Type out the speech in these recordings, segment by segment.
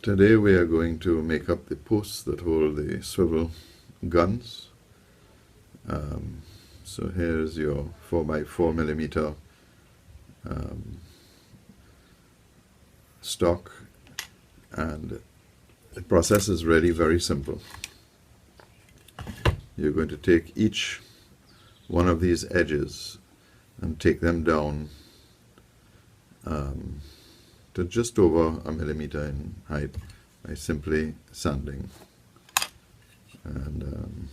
Today we are going to make up the posts that hold the swivel guns. So here's your 4x4 millimeter stock, and the process is really very simple. You're going to take each one of these edges and take them down to just over a millimeter in height by simply sanding. And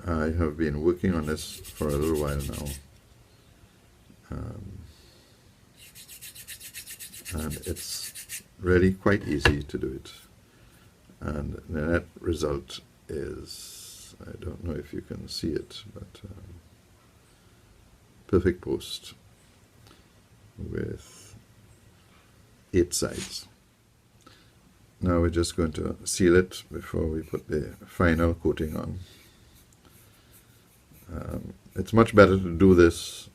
I have been working on this for a little while now, and it's really quite easy to do it, and the net result is, I don't know if you can see it, but perfect post with 8 sides. Now we're just going to seal it before we put the final coating on. It's much better to do this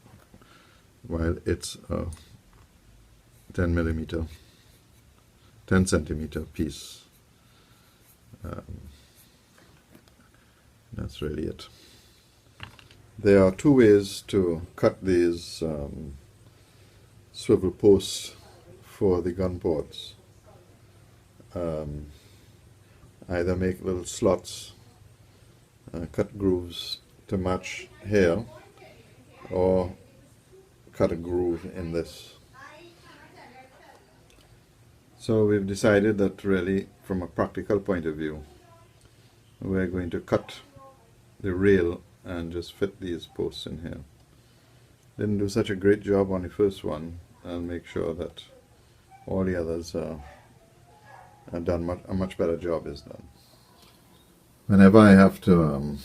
while it's a 10 centimeter piece. That's really it. There are 2 ways to cut these swivel posts for the gun ports. Either make little slots, cut grooves to match here, or cut a groove in this. So we've decided that really, from a practical point of view, we're going to cut the rail and just fit these posts in here. Didn't do such a great job on the first one. I'll make sure that all the others are done. A much better job is done. Whenever I have to,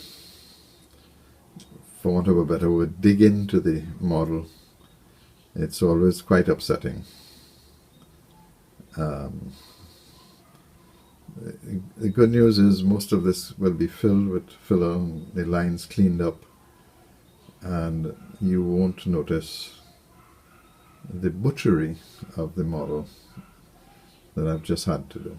for want of a better word, dig into the model, it's always quite upsetting. The good news is most of this will be filled with filler, the lines cleaned up, and you won't notice the butchery of the model that I've just had to do.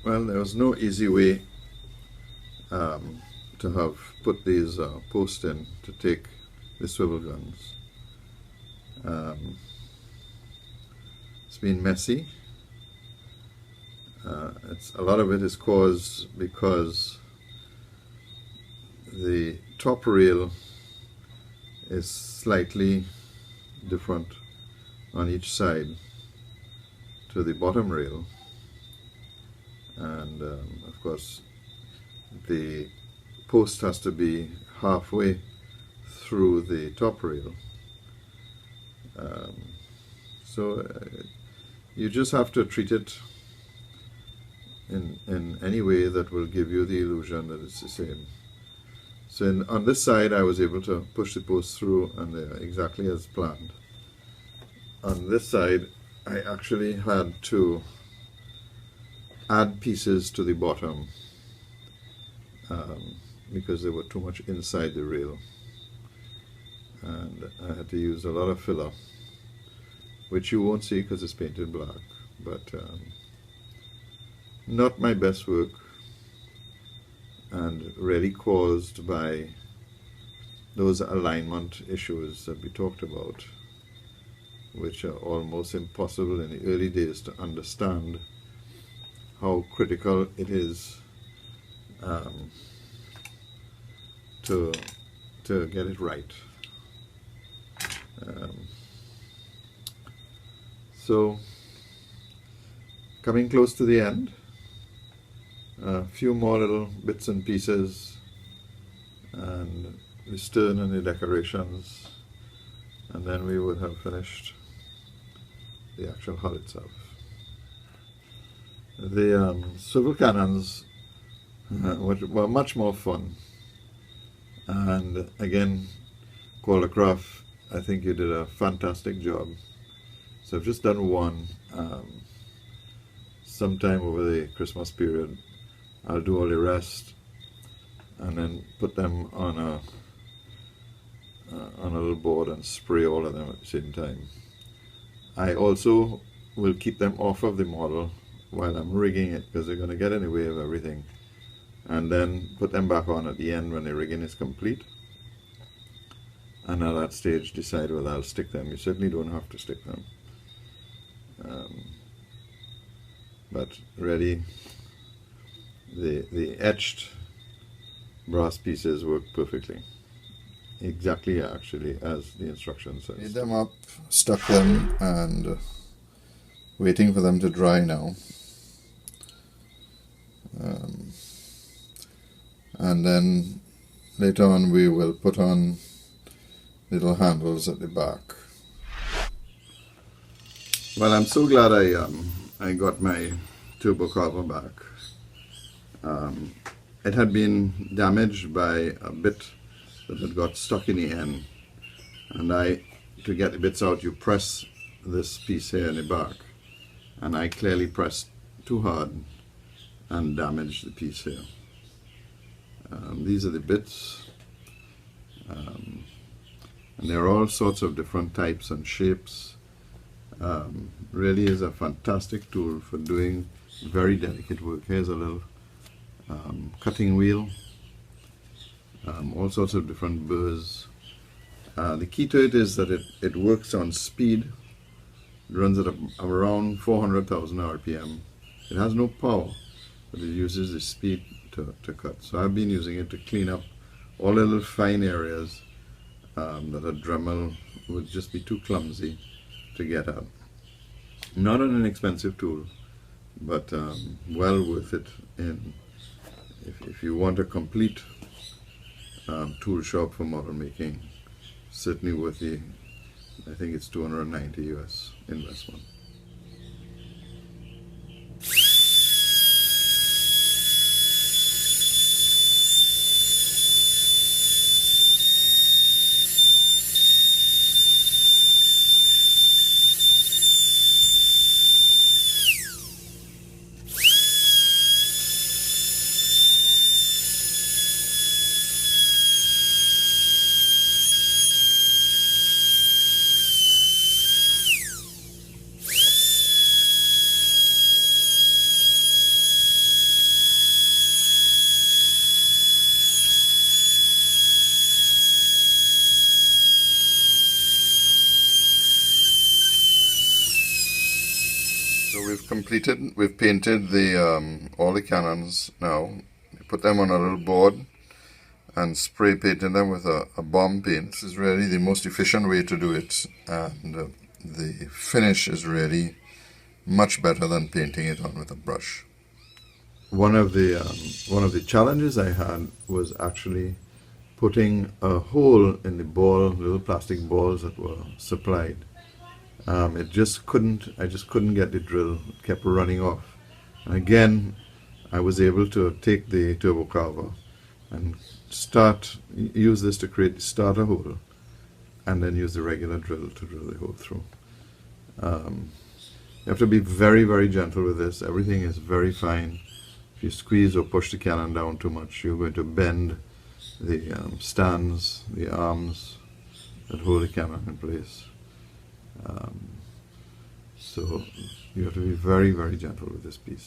Well, there was no easy way to have put these posts in to take the swivel guns. It's been messy. A lot of it is caused because the top rail is slightly different on each side to the bottom rail, and of course the post has to be halfway through the top rail. So you just have to treat it in any way that will give you the illusion that it's the same. So on this side I was able to push the post through, and they're exactly as planned. On this side I actually had to add pieces to the bottom because they were too much inside the rail, and I had to use a lot of filler, which you won't see because it's painted black, but not my best work, and really caused by those alignment issues that we talked about, which are almost impossible in the early days to understand how critical it is to get it right. So coming close to the end, a few more little bits and pieces and the stern and the decorations, and then we would have finished the actual hull itself. The swivel cannons were much more fun, and again, Caldercraft, I think you did a fantastic job. So I've just done one. Sometime over the Christmas period I'll do all the rest and then put them on a little board and spray all of them at the same time. I also will keep them off of the model while I'm rigging it, because they're going to get in the way of everything, and then put them back on at the end when the rigging is complete, and at that stage decide whether I'll stick them. You certainly don't have to stick them, but really the etched brass pieces work perfectly, exactly actually as the instructions says. Made them up, stuck them, and waiting for them to dry now. And then later on we will put on little handles at the back. Well, I'm so glad I got my turbo carver back. It had been damaged by a bit that had got stuck in the end, and to get the bits out, you press this piece here in the back, and I clearly pressed too hard and damaged the piece here. These are the bits, and there are all sorts of different types and shapes. Really is a fantastic tool for doing very delicate work. Here's a little cutting wheel, all sorts of different burrs. The key to it is that it works on speed. It runs at around 400,000 RPM. It has no power, but it uses the speed to cut. So I've been using it to clean up all the little fine areas that a Dremel would just be too clumsy to get at. Not an inexpensive tool, but well worth it if you want a complete tool shop for model making. Certainly worth the, I think it's 290 US investment. So we've painted the all the cannons now. We put them on a little board and spray painted them with a bomb paint. This is really the most efficient way to do it, and the finish is really much better than painting it on with a brush. One of the challenges I had was actually putting a hole in the ball, little plastic balls that were supplied. I just couldn't get the drill. It kept running off. And again, I was able to take the turbo carver and use this to create the starter hole, and then use the regular drill to drill the hole through. You have to be very, very gentle with this. Everything is very fine. If you squeeze or push the cannon down too much, you're going to bend the stands, the arms that hold the cannon in place. So you have to be very, very gentle with this piece.